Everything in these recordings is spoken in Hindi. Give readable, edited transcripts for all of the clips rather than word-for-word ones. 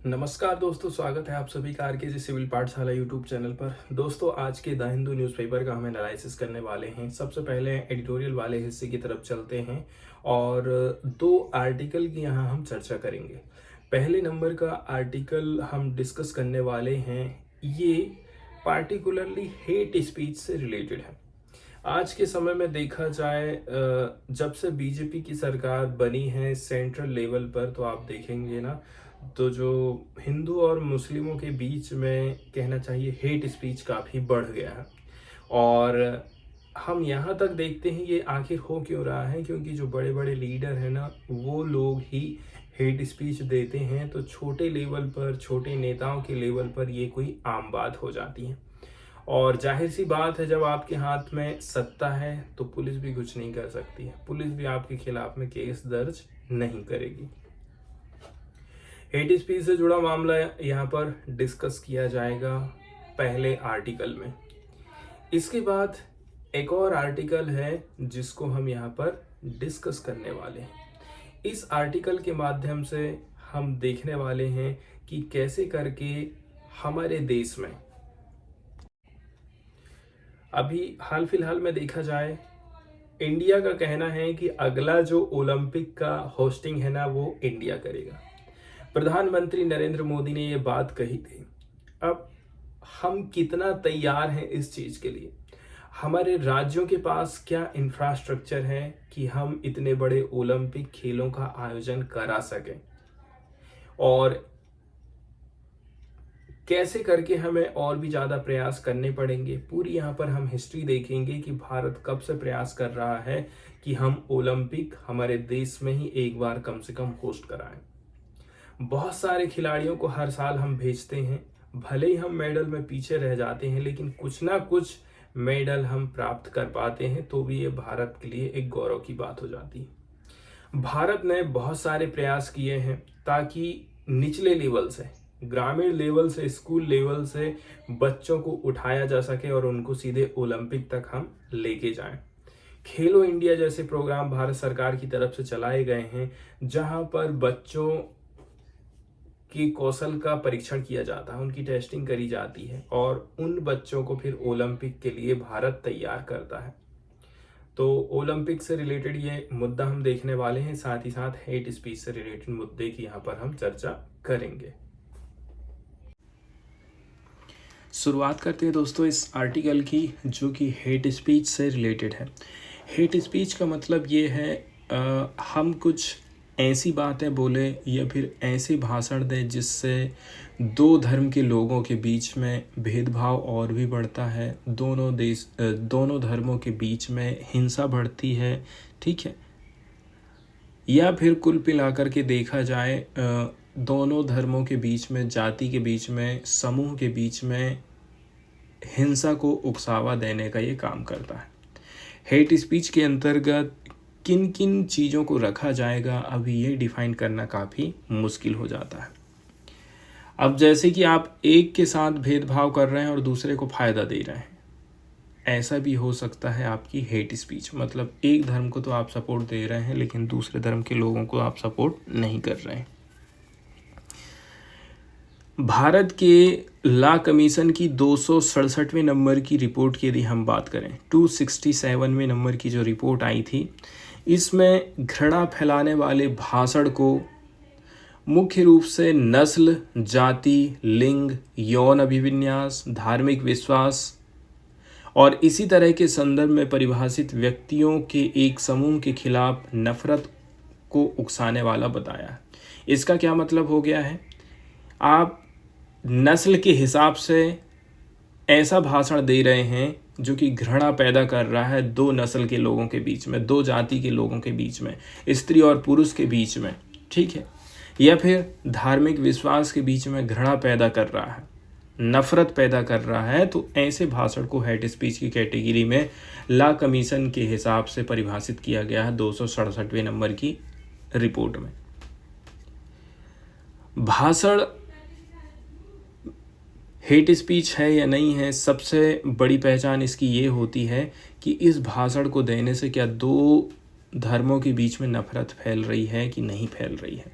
नमस्कार दोस्तों, स्वागत है आप सभी का आरके जी सिविल पाठशाला यूट्यूब चैनल पर। दोस्तों, आज के द हिंदू न्यूज़पेपर का हम एनालिसिस करने वाले हैं। सबसे पहले एडिटोरियल वाले हिस्से की तरफ चलते हैं और दो आर्टिकल की यहाँ हम चर्चा करेंगे। पहले नंबर का आर्टिकल हम डिस्कस करने वाले हैं, ये पार्टिकुलरली हेट स्पीच से रिलेटेड है। आज के समय में देखा जाए, जब से बीजेपी की सरकार बनी है सेंट्रल लेवल पर, तो आप देखेंगे ना, तो जो हिंदू और मुस्लिमों के बीच में कहना चाहिए हेट स्पीच काफ़ी बढ़ गया है। और हम यहाँ तक देखते हैं ये आखिर हो क्यों रहा है, क्योंकि जो बड़े बड़े लीडर हैं ना, वो लोग ही हेट स्पीच देते हैं, तो छोटे लेवल पर, छोटे नेताओं के लेवल पर ये कोई आम बात हो जाती है। और जाहिर सी बात है, जब आपके हाथ में सत्ता है तो पुलिस भी कुछ नहीं कर सकती है, पुलिस भी आपके खिलाफ में केस दर्ज नहीं करेगी। हेट स्पीच से जुड़ा मामला यहाँ पर डिस्कस किया जाएगा पहले आर्टिकल में। इसके बाद एक और आर्टिकल है जिसको हम यहाँ पर डिस्कस करने वाले हैं। इस आर्टिकल के माध्यम से हम देखने वाले हैं कि कैसे करके हमारे देश में अभी हाल फिलहाल में देखा जाए, इंडिया का कहना है कि अगला जो ओलंपिक का होस्टिंग है ना, वो इंडिया करेगा। प्रधानमंत्री नरेंद्र मोदी ने ये बात कही थी। अब हम कितना तैयार हैं इस चीज के लिए? हमारे राज्यों के पास क्या इंफ्रास्ट्रक्चर है कि हम इतने बड़े ओलंपिक खेलों का आयोजन करा सकें? और कैसे करके हमें और भी ज़्यादा प्रयास करने पड़ेंगे? पूरी यहाँ पर हम हिस्ट्री देखेंगे कि भारत कब से प्रयास कर रहा है कि हम ओलंपिक हमारे देश में ही एक बार कम से कम होस्ट कराएं। बहुत सारे खिलाड़ियों को हर साल हम भेजते हैं, भले ही हम मेडल में पीछे रह जाते हैं, लेकिन कुछ ना कुछ मेडल हम प्राप्त कर पाते हैं, तो भी ये भारत के लिए एक गौरव की बात हो जाती है। भारत ने बहुत सारे प्रयास किए हैं ताकि निचले लेवल से, ग्रामीण लेवल से, स्कूल लेवल से बच्चों को उठाया जा सके और उनको सीधे ओलंपिक तक हम लेके जाएं। खेलो इंडिया जैसे प्रोग्राम भारत सरकार की तरफ से चलाए गए हैं, जहां पर बच्चों की कौशल का परीक्षण किया जाता है, उनकी टेस्टिंग करी जाती है और उन बच्चों को फिर ओलंपिक के लिए भारत तैयार करता है। तो ओलंपिक से रिलेटेड ये मुद्दा हम देखने वाले हैं, साथ ही साथ हेट स्पीच से रिलेटेड मुद्दे की यहाँ पर हम चर्चा करेंगे। शुरुआत करते हैं दोस्तों इस आर्टिकल की, जो कि हेट स्पीच से रिलेटेड है। हेट स्पीच का मतलब ये है, हम कुछ ऐसी बातें बोले या फिर ऐसे भाषण दें जिससे दो धर्म के लोगों के बीच में भेदभाव और भी बढ़ता है, दोनों धर्मों के बीच में हिंसा बढ़ती है, ठीक है। या फिर कुल मिलाकर के देखा जाए, दोनों धर्मों के बीच में, जाति के बीच में, समूह के बीच में हिंसा को उकसावा देने का ये काम करता है। हेट स्पीच के अंतर्गत किन किन चीज़ों को रखा जाएगा, अभी ये डिफाइन करना काफ़ी मुश्किल हो जाता है। अब जैसे कि आप एक के साथ भेदभाव कर रहे हैं और दूसरे को फ़ायदा दे रहे हैं, ऐसा भी हो सकता है आपकी हेट स्पीच। मतलब एक धर्म को तो आप सपोर्ट दे रहे हैं, लेकिन दूसरे धर्म के लोगों को आप सपोर्ट नहीं कर रहे हैं। भारत के लॉ कमीशन की 267वें नंबर की रिपोर्ट की यदि हम बात करें, 267वें नंबर की जो रिपोर्ट आई थी, इसमें घृणा फैलाने वाले भाषण को मुख्य रूप से नस्ल, जाति, लिंग, यौन अभिविन्यास, धार्मिक विश्वास और इसी तरह के संदर्भ में परिभाषित व्यक्तियों के एक समूह के खिलाफ नफरत को उकसाने वाला बताया। इसका क्या मतलब हो गया है? आप नस्ल के हिसाब से ऐसा भाषण दे रहे हैं जो कि घृणा पैदा कर रहा है दो नस्ल के लोगों के बीच में, दो जाति के लोगों के बीच में, स्त्री और पुरुष के बीच में, ठीक है। या फिर धार्मिक विश्वास के बीच में घृणा पैदा कर रहा है, नफरत पैदा कर रहा है, तो ऐसे भाषण को हेट स्पीच की कैटेगरी में लॉ कमीशन के हिसाब से परिभाषित किया गया है 267वें नंबर की रिपोर्ट में। भाषण हेट स्पीच है या नहीं है, सबसे बड़ी पहचान इसकी ये होती है कि इस भाषण को देने से क्या दो धर्मों के बीच में नफरत फैल रही है कि नहीं फैल रही है।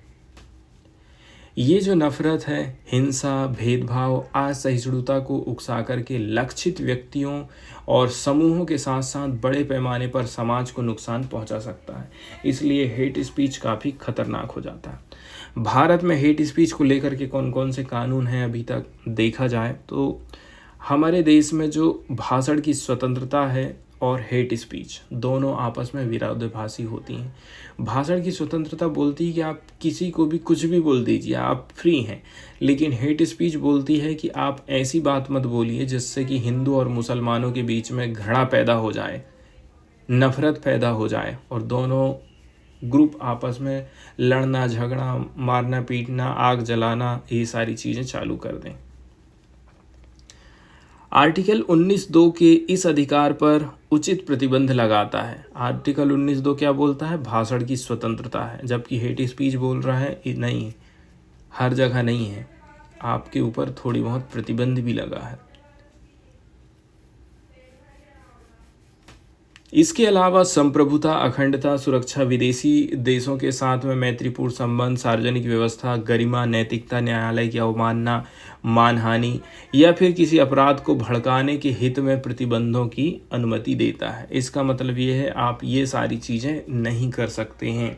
ये जो नफरत है, हिंसा, भेदभाव, असहिष्णुता को उकसा करके लक्षित व्यक्तियों और समूहों के साथ साथ बड़े पैमाने पर समाज को नुकसान पहुंचा सकता है। इसलिए हेट स्पीच काफ़ी खतरनाक हो जाता है। भारत में हेट स्पीच को लेकर के कौन कौन से कानून हैं अभी तक देखा जाए तो हमारे देश में जो भाषण की स्वतंत्रता है और हेट स्पीच दोनों आपस में विरोधाभासी होती हैं। भाषण की स्वतंत्रता बोलती है कि आप किसी को भी कुछ भी बोल दीजिए, आप फ्री हैं, लेकिन हेट स्पीच बोलती है कि आप ऐसी बात मत बोलिए जिससे कि हिंदू और मुसलमानों के बीच में घृणा पैदा हो जाए, नफरत पैदा हो जाए और दोनों ग्रुप आपस में लड़ना झगड़ा, मारना पीटना, आग जलाना, ये सारी चीज़ें चालू कर दें। आर्टिकल 19(2) के इस अधिकार पर उचित प्रतिबंध लगाता है। आर्टिकल 19(2) क्या बोलता है? भाषण की स्वतंत्रता है, जबकि हेट स्पीच बोल रहा है नहीं, हर जगह नहीं है, आपके ऊपर थोड़ी बहुत प्रतिबंध भी लगा है। इसके अलावा संप्रभुता, अखंडता, सुरक्षा, विदेशी देशों के साथ में मैत्रीपूर्ण संबंध, सार्वजनिक व्यवस्था, गरिमा, नैतिकता, न्यायालय की अवमानना, मानहानि या फिर किसी अपराध को भड़काने के हित में प्रतिबंधों की अनुमति देता है। इसका मतलब ये है आप ये सारी चीज़ें नहीं कर सकते हैं,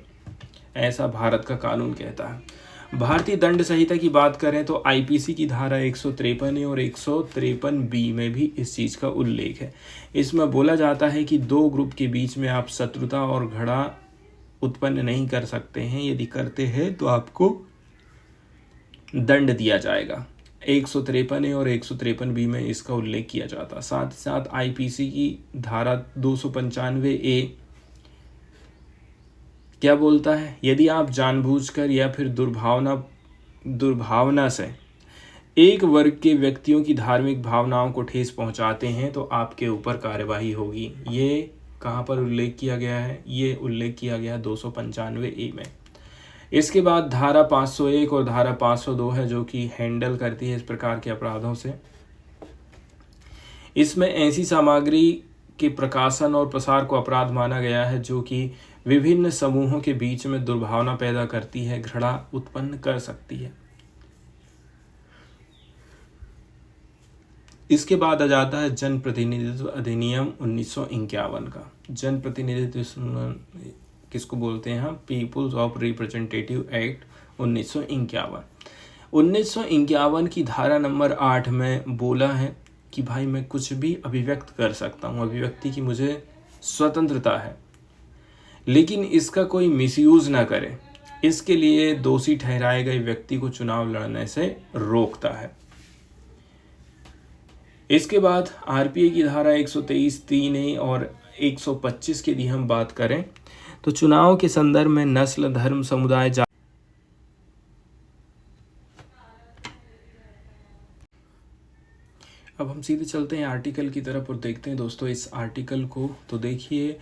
ऐसा भारत का कानून कहता है। भारतीय दंड संहिता की बात करें तो आईपीसी की धारा 153 और 153(b) में भी इस चीज़ का उल्लेख है। इसमें बोला जाता है कि दो ग्रुप के बीच में आप शत्रुता और घृणा उत्पन्न नहीं कर सकते हैं, यदि करते हैं तो आपको दंड दिया जाएगा। 153 और 153(b) में इसका उल्लेख किया जाता। साथ ही साथ आईपीसी की धारा 295(a) क्या बोलता है? यदि आप जानबूझकर या फिर दुर्भावना से एक वर्ग के व्यक्तियों की धार्मिक भावनाओं को ठेस पहुंचाते हैं तो आपके ऊपर कार्यवाही होगी। ये कहाँ पर उल्लेख किया गया है? ये उल्लेख किया गया है 295(a) में। इसके बाद धारा 501 और धारा 502 है जो कि हैंडल करती है इस प्रकार के अपराधों से। इसमें ऐसी सामग्री के प्रकाशन और प्रसार को अपराध माना गया है जो कि विभिन्न समूहों के बीच में दुर्भावना पैदा करती है, घृणा उत्पन्न कर सकती है। इसके बाद आ जाता है जन प्रतिनिधित्व अधिनियम 1951 का। जन प्रतिनिधित्व किसको बोलते हैं हम? People's of representative act 1951। 1951 की धारा नंबर 8 में बोला है कि भाई मैं कुछ भी अभिव्यक्त कर सकता हूँ, अभिव्यक्ति की मुझे स्वतंत्रता है, लेकिन इसका कोई मिसयूज ना करे। इसके लिए दोषी ठहराए गए व्यक्ति को चुनाव लड़ने से रोकता है। इसके बाद आरपीए की धारा 123(3)(a) और 125 की यदि हम बात करें तो चुनाव के संदर्भ में नस्ल, धर्म, समुदाय, अब हम सीधे चलते हैं आर्टिकल की तरफ और देखते हैं दोस्तों इस आर्टिकल को। तो देखिए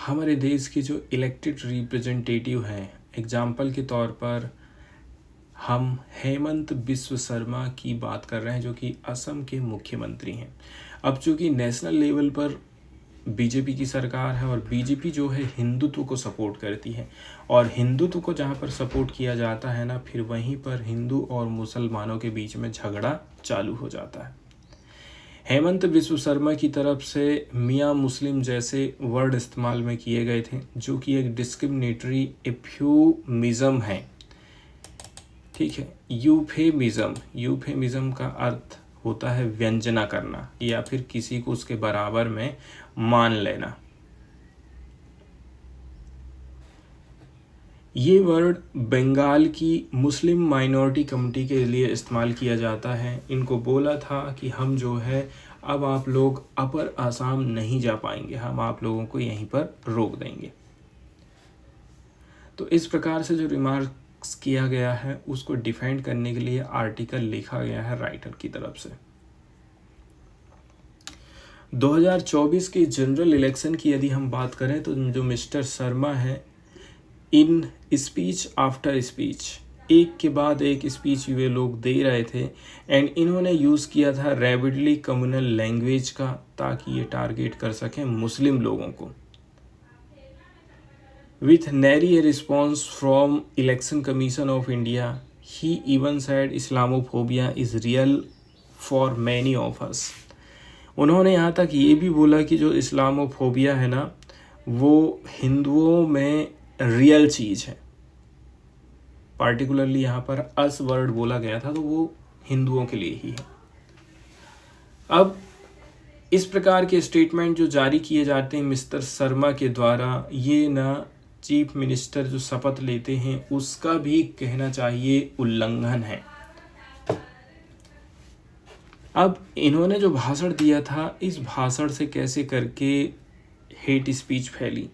हमारे देश के जो इलेक्टेड रिप्रेजेंटेटिव हैं, एग्जाम्पल के तौर पर हम हेमंत बिस्व शर्मा की बात कर रहे हैं जो कि असम के मुख्यमंत्री हैं। अब चूंकि नेशनल लेवल पर बीजेपी की सरकार है और बीजेपी जो है हिंदुत्व को सपोर्ट करती है, और हिंदुत्व को जहाँ पर सपोर्ट किया जाता है ना, फिर वहीं पर हिंदू और मुसलमानों के बीच में झगड़ा चालू हो जाता है। हेमंत बिस्व शर्मा की तरफ से मियाँ मुस्लिम जैसे वर्ड इस्तेमाल में किए गए थे जो कि एक डिस्क्रिमिनेटरी एफ्यूमिज्म है। ठीक है, यूफेमिज्म का अर्थ होता है व्यंजना करना या फिर किसी को उसके बराबर में मान लेना। ये वर्ड बंगाल की मुस्लिम माइनॉरिटी कम्युनिटी के लिए इस्तेमाल किया जाता है। इनको बोला था कि हम जो है अब आप लोग अपर आसाम नहीं जा पाएंगे, हम आप लोगों को यहीं पर रोक देंगे। तो इस प्रकार से जो रिमार्क्स किया गया है उसको डिफेंड करने के लिए आर्टिकल लिखा गया है राइटर की तरफ से। 2024 के जनरल इलेक्शन की यदि हम बात करें तो जो मिस्टर शर्मा है, इन स्पीच आफ्टर स्पीच, एक के बाद एक स्पीच वे लोग दे रहे थे एंड इन्होंने यूज़ किया था रैपिडली कम्युनल लैंग्वेज का, ताकि ये टारगेट कर सकें मुस्लिम लोगों को। With Neri response from election commission of India, he even said Islamophobia is real for many of us. उन्होंने यहाँ तक ये भी बोला कि जो इस्लामोफोबिया है ना, वो हिंदुओं में रियल चीज़ है। पार्टिकुलरली यहाँ पर अस वर्ड बोला गया था, तो वो हिंदुओं के लिए ही है। अब इस प्रकार के स्टेटमेंट जो जारी किए जाते हैं मिस्टर शर्मा के द्वारा, ये ना चीफ मिनिस्टर जो शपथ लेते हैं उसका भी कहना चाहिए उल्लंघन है। अब इन्होंने जो भाषण दिया था, इस भाषण से कैसे करके हेट स्पीच फैली।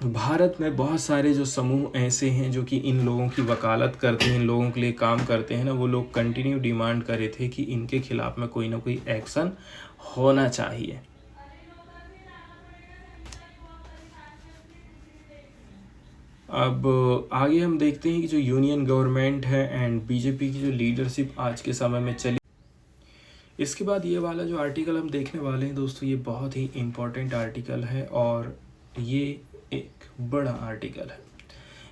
भारत में बहुत सारे जो समूह ऐसे हैं जो कि इन लोगों की वकालत करते हैं, इन लोगों के लिए काम करते हैं ना, वो लोग कंटिन्यू डिमांड कर रहे थे कि इनके खिलाफ में कोई ना कोई एक्शन होना चाहिए। अब आगे हम देखते हैं कि जो यूनियन गवर्नमेंट है एंड बीजेपी की जो लीडरशिप आज के समय में चली। इसके बाद ये वाला जो आर्टिकल हम देखने वाले हैं दोस्तों, ये बहुत ही इम्पोर्टेंट आर्टिकल है और ये एक बड़ा आर्टिकल है।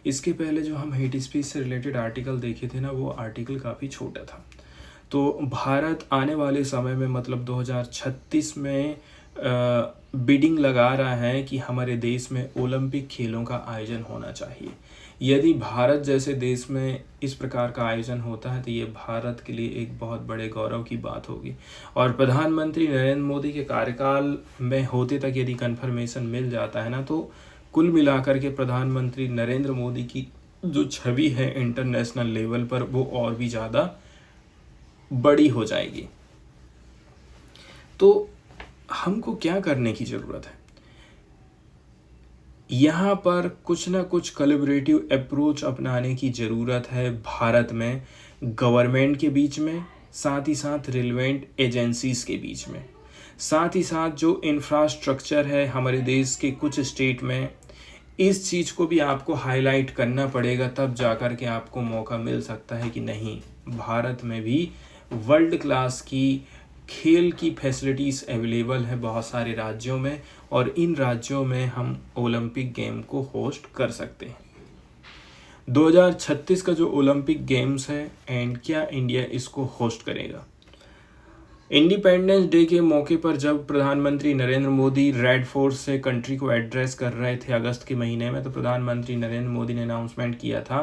इसके पहले जो हम हेट स्पीच से रिलेटेड आर्टिकल देखे थे ना, वो आर्टिकल काफ़ी छोटा था। तो भारत आने वाले समय में मतलब 2036 में बिडिंग लगा रहा है कि हमारे देश में ओलंपिक खेलों का आयोजन होना चाहिए। यदि भारत जैसे देश में इस प्रकार का आयोजन होता है तो ये भारत के लिए एक बहुत बड़े गौरव की बात होगी। और प्रधानमंत्री नरेंद्र मोदी के कार्यकाल में होते तक यदि कन्फर्मेशन मिल जाता है ना, तो कुल मिलाकर के प्रधानमंत्री नरेंद्र मोदी की जो छवि है इंटरनेशनल लेवल पर, वो और भी ज़्यादा बड़ी हो जाएगी। तो हमको क्या करने की ज़रूरत है, यहाँ पर कुछ ना कुछ कोलैबोरेटिव अप्रोच अपनाने की ज़रूरत है भारत में, गवर्नमेंट के बीच में, साथ ही साथ रिलेवेंट एजेंसीज़ के बीच में, साथ ही साथ जो इंफ्रास्ट्रक्चर है हमारे देश के कुछ स्टेट में, इस चीज़ को भी आपको हाईलाइट करना पड़ेगा, तब जाकर के आपको मौका मिल सकता है कि नहीं, भारत में भी वर्ल्ड क्लास की खेल की फैसिलिटीज़ अवेलेबल है बहुत सारे राज्यों में, और इन राज्यों में हम ओलंपिक गेम को होस्ट कर सकते हैं। 2036 का जो ओलंपिक गेम्स है एंड क्या इंडिया इसको होस्ट करेगा। इंडिपेंडेंस डे के मौके पर जब प्रधानमंत्री नरेंद्र मोदी रेड फोर्ट से कंट्री को एड्रेस कर रहे थे अगस्त के महीने में, तो प्रधानमंत्री नरेंद्र मोदी ने अनाउंसमेंट किया था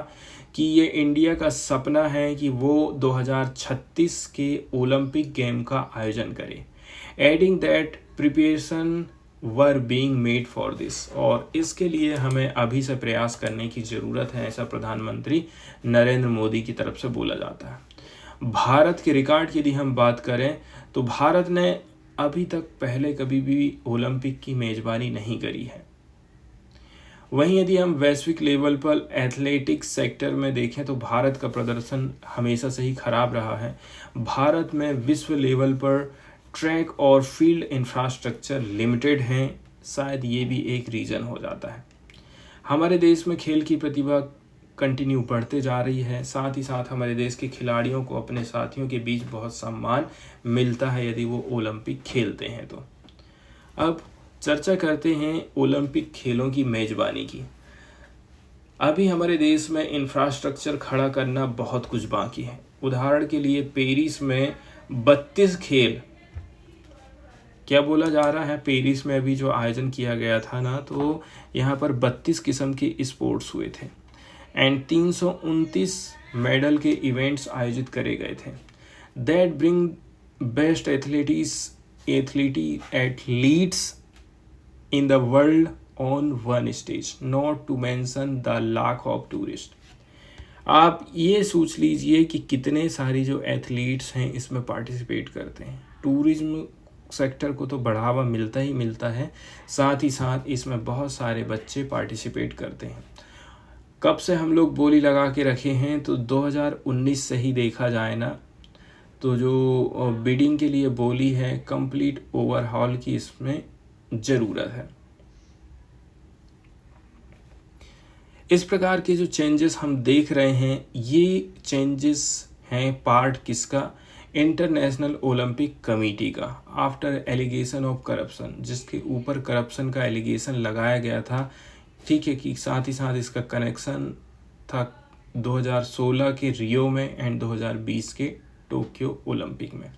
कि ये इंडिया का सपना है कि वो 2036 के ओलंपिक गेम का आयोजन करे, adding that preparation were being made for this, और इसके लिए हमें अभी से प्रयास करने की ज़रूरत है, ऐसा प्रधानमंत्री नरेंद्र मोदी की तरफ से बोला जाता है। भारत के रिकॉर्ड की यदि हम बात करें तो भारत ने अभी तक पहले कभी भी ओलंपिक की मेज़बानी नहीं करी है। वहीं यदि हम वैश्विक लेवल पर एथलेटिक्स सेक्टर में देखें तो भारत का प्रदर्शन हमेशा से ही खराब रहा है। भारत में विश्व लेवल पर ट्रैक और फील्ड इंफ्रास्ट्रक्चर लिमिटेड हैं, शायद ये भी एक रीज़न हो जाता है। हमारे देश में खेल की प्रतिभा कंटिन्यू बढ़ते जा रही है, साथ ही साथ हमारे देश के खिलाड़ियों को अपने साथियों के बीच बहुत सम्मान मिलता है यदि वो ओलंपिक खेलते हैं तो। अब चर्चा करते हैं ओलंपिक खेलों की मेज़बानी की। अभी हमारे देश में इंफ्रास्ट्रक्चर खड़ा करना बहुत कुछ बाकी है। उदाहरण के लिए पेरिस में 32 खेल, क्या बोला जा रहा है, पेरिस में अभी जो आयोजन किया गया था ना, तो यहाँ पर 32 किस्म के स्पोर्ट्स हुए थे एंड 329 मेडल के इवेंट्स आयोजित करे गए थे। That bring best athletes in the world on one stage, not to mention the lakh of tourist. आप ये सोच लीजिए कि कितने सारी जो एथलीट्स हैं इसमें पार्टिसिपेट करते हैं। टूरिज्म सेक्टर को तो बढ़ावा मिलता ही मिलता है, साथ ही साथ इसमें बहुत सारे बच्चे पार्टिसिपेट करते हैं। कब से हम लोग बोली लगा के रखे हैं, तो 2019 से ही देखा जाए ना, तो जो बिडिंग के लिए बोली है कंप्लीट ओवरहॉल की इसमें ज़रूरत है। इस प्रकार के जो चेंजेस हम देख रहे हैं, ये चेंजेस हैं पार्ट किसका, इंटरनेशनल ओलंपिक कमेटी का आफ्टर एलिगेशन ऑफ करप्शन, जिसके ऊपर करप्शन का एलिगेशन लगाया गया था। ठीक है, कि साथ ही साथ इसका कनेक्शन था 2016 के रियो में एंड 2020 के टोक्यो ओलंपिक में।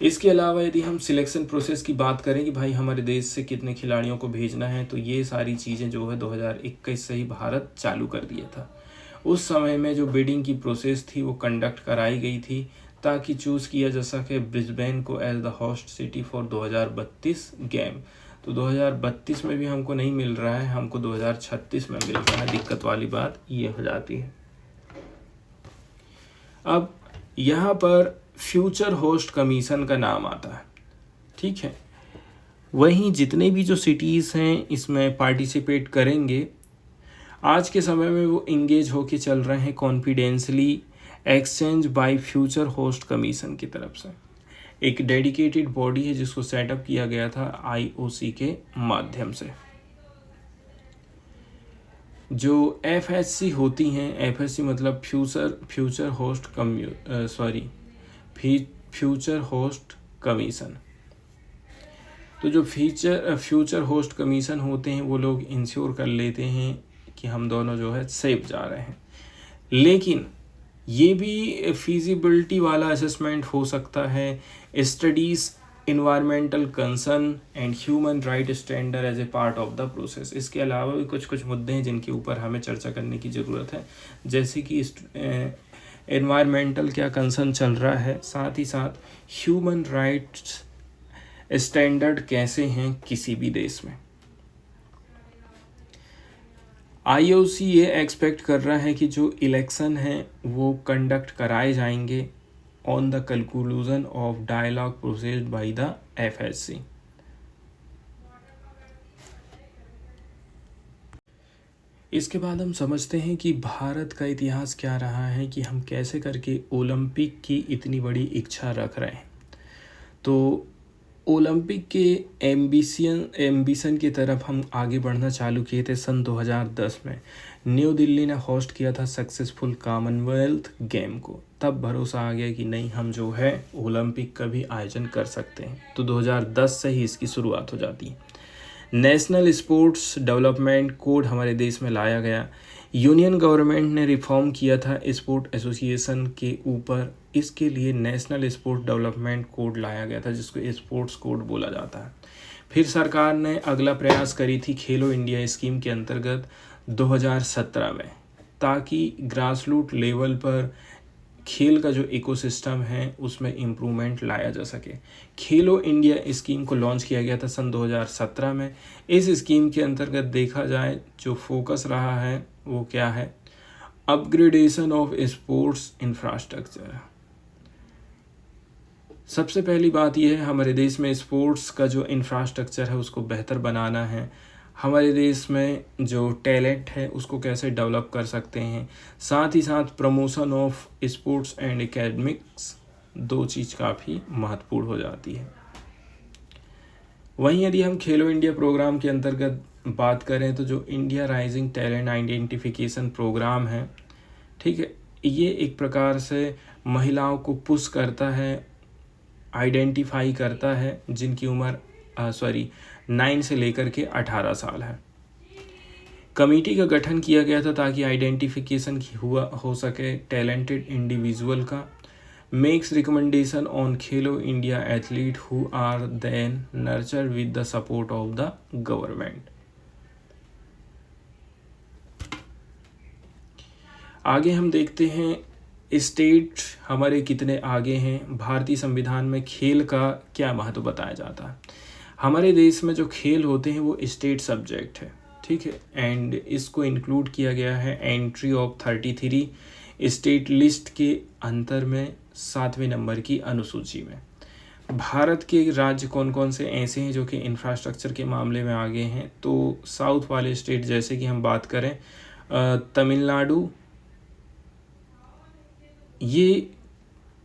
इसके अलावा यदि हम सिलेक्शन प्रोसेस की बात करें कि भाई हमारे देश से कितने खिलाड़ियों को भेजना है, तो ये सारी चीज़ें जो है 2021 से ही भारत चालू कर दिया था। उस समय में जो बिडिंग की प्रोसेस थी वो कंडक्ट कराई गई थी ताकि चूज़ किया जा सके ब्रिस्बेन को as the host city for 2032 game. तो 2032 में भी हमको नहीं मिल रहा है, हमको 2036 में मिल रहा है। दिक्कत वाली बात ये हो जाती है। अब यहाँ पर फ्यूचर होस्ट कमीशन का नाम आता है। ठीक है, वहीं जितने भी जो सिटीज़ हैं इसमें पार्टिसिपेट करेंगे, आज के समय में वो इंगेज होके चल रहे हैं confidentially exchange by future host commission की तरफ से। एक डेडिकेटेड बॉडी है जिसको सेटअप किया गया था IOC के माध्यम से। जो FHC होती हैं, FHC मतलब फ्यूचर होस्ट कमीशन। तो जो फ्यूचर होस्ट कमीशन होते हैं वो लोग इंश्योर कर लेते हैं कि हम दोनों जो है सेफ जा रहे हैं, लेकिन ये भी फिजिबिलिटी वाला असेसमेंट हो सकता है। Studies environmental concern and human right standard as a part of the process. इसके अलावा भी कुछ मुद्दे हैं जिनके ऊपर हमें चर्चा करने की ज़रूरत है, जैसे कि एनवायरमेंटल क्या कंसर्न चल रहा है, साथ ही साथ ह्यूमन राइट्स स्टैंडर्ड कैसे हैं किसी भी देश में। IOC ये एक्सपेक्ट कर रहा है कि जो इलेक्शन है वो कंडक्ट कराए जाएंगे on the conclusion of dialogue processed by the FHC। इसके बाद हम समझते हैं कि भारत का इतिहास क्या रहा है, कि हम कैसे करके ओलंपिक की इतनी बड़ी इच्छा रख रहे हैं। तो ओलंपिक के एम्बिशन की तरफ हम आगे बढ़ना चालू किए थे सन 2010 में। न्यू दिल्ली ने होस्ट किया था सक्सेसफुल कॉमनवेल्थ गेम को। तब भरोसा आ गया कि नहीं, हम जो है ओलंपिक का भी आयोजन कर सकते हैं। तो 2010 से ही इसकी शुरुआत हो जाती है। नेशनल स्पोर्ट्स डेवलपमेंट कोड हमारे देश में लाया गया। यूनियन गवर्नमेंट ने रिफॉर्म किया था स्पोर्ट एसोसिएशन के ऊपर। इसके लिए नेशनल स्पोर्ट डेवलपमेंट कोड लाया गया था, जिसको स्पोर्ट्स कोड बोला जाता है। फिर सरकार ने अगला प्रयास करी थी खेलो इंडिया स्कीम के अंतर्गत 2017 में, ताकि ग्रासरूट लेवल पर खेल का जो इकोसिस्टम है उसमें इम्प्रूवमेंट लाया जा सके। खेलो इंडिया स्कीम को लॉन्च किया गया था सन 2017 में। इस स्कीम के अंतर्गत देखा जाए जो फोकस रहा है वो क्या है, अपग्रेडेशन ऑफ स्पोर्ट्स इंफ्रास्ट्रक्चर। सबसे पहली बात यह है, हमारे देश में स्पोर्ट्स का जो इंफ्रास्ट्रक्चर है उसको बेहतर बनाना है। हमारे देश में जो टैलेंट है उसको कैसे डेवलप कर सकते हैं, साथ ही साथ promotion of sports and academics, दो चीज़ काफ़ी महत्वपूर्ण हो जाती है। वहीं यदि हम खेलो इंडिया प्रोग्राम के अंतर्गत बात करें तो जो India rising talent identification programme है, ठीक है, ये एक प्रकार से महिलाओं को पुश करता है, आइडेंटिफाई करता है जिनकी उम्र 9 से लेकर के 18 साल है। कमेटी का गठन किया गया था ताकि आइडेंटिफिकेशन हो सके टैलेंटेड इंडिविजुअल का। Makes recommendation on Khelo India athlete who are then nurture with the support of the government. आगे हम देखते हैं स्टेट हमारे कितने आगे हैं। भारतीय संविधान में खेल का क्या महत्व बताया जाता है। हमारे देश में जो खेल होते हैं वो स्टेट सब्जेक्ट है, ठीक है, एंड इसको इंक्लूड किया गया है एंट्री ऑफ 33 स्टेट लिस्ट के अंतर में 7वें नंबर की अनुसूची में। भारत के राज्य कौन कौन से ऐसे हैं जो कि इंफ्रास्ट्रक्चर के मामले में आगे हैं, तो साउथ वाले स्टेट जैसे कि हम बात करें तमिलनाडु, ये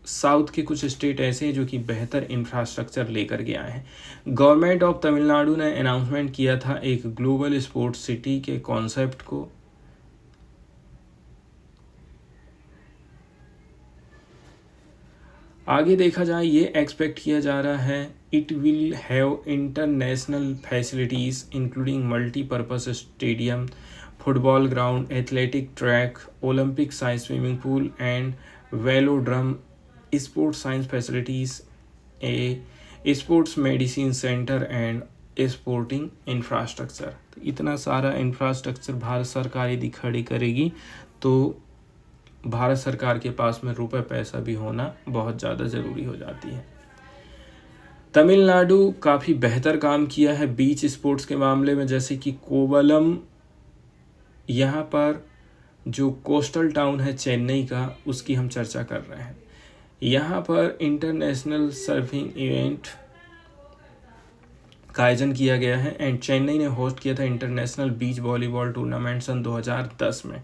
साउथ के कुछ स्टेट ऐसे हैं जो कि बेहतर इंफ्रास्ट्रक्चर लेकर के आए हैं। गवर्नमेंट ऑफ तमिलनाडु ने अनाउंसमेंट किया था एक ग्लोबल स्पोर्ट्स सिटी के कॉन्सेप्ट को। आगे देखा जाए, ये एक्सपेक्ट किया जा रहा है it will have international facilities including multipurpose stadium, football ground, athletic track, Olympic साइंस swimming pool and velodrome, sports science facilities, a sports medicine centre and sporting infrastructure. तो इतना सारा इंफ्रास्ट्रक्चर भारत सरकार यदि खड़ी करेगी तो भारत सरकार के पास में रुपए पैसा भी होना बहुत ज़्यादा ज़रूरी हो जाती है। तमिलनाडु काफ़ी बेहतर काम किया है बीच स्पोर्ट्स के मामले में, जैसे कि कोवलम, यहाँ पर जो कोस्टल टाउन है चेन्नई का, उसकी हम चर्चा कर रहे हैं। यहाँ पर इंटरनेशनल सर्फिंग इवेंट का आयोजन किया गया है एंड चेन्नई ने होस्ट किया था इंटरनेशनल बीच वॉलीबॉल टूर्नामेंट सन 2010 में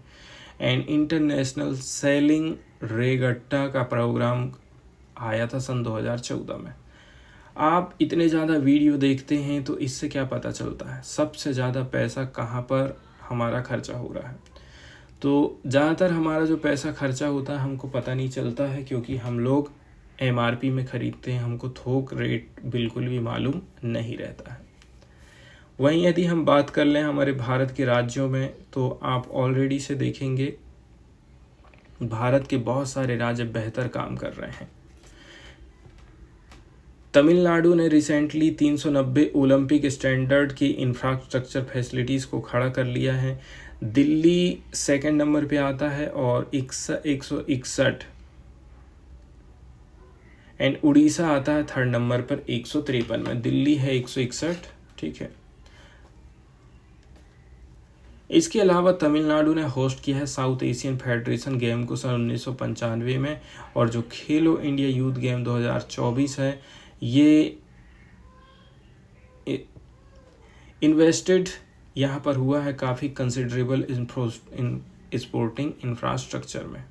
एंड इंटरनेशनल सेलिंग रेगट्टा का प्रोग्राम आया था सन 2014 में। आप इतने ज़्यादा वीडियो देखते हैं तो इससे क्या पता चलता है, सबसे ज़्यादा पैसा कहाँ पर हमारा खर्चा हो रहा है। तो ज़्यादातर हमारा जो पैसा खर्चा होता है हमको पता नहीं चलता है, क्योंकि हम लोग MRP में ख़रीदते हैं, हमको थोक रेट बिल्कुल भी मालूम नहीं रहता है। वहीं यदि हम बात कर लें हमारे भारत के राज्यों में, तो आप ऑलरेडी से देखेंगे भारत के बहुत सारे राज्य बेहतर काम कर रहे हैं। तमिलनाडु ने रिसेंटली 390 ओलंपिक स्टैंडर्ड की इंफ्रास्ट्रक्चर फैसिलिटीज़ को खड़ा कर लिया है। दिल्ली सेकंड नंबर पे आता है और 161 एंड उड़ीसा आता है थर्ड नंबर पर 153 में। दिल्ली है 161, ठीक है। इसके अलावा तमिलनाडु ने होस्ट किया है साउथ एशियन फेडरेशन गेम को सन 1995 में, और जो खेलो इंडिया यूथ गेम 2024 है, ये इन्वेस्टेड यहाँ पर हुआ है काफ़ी कंसिडरेबल इन स्पोर्टिंग इंफ्रास्ट्रक्चर में।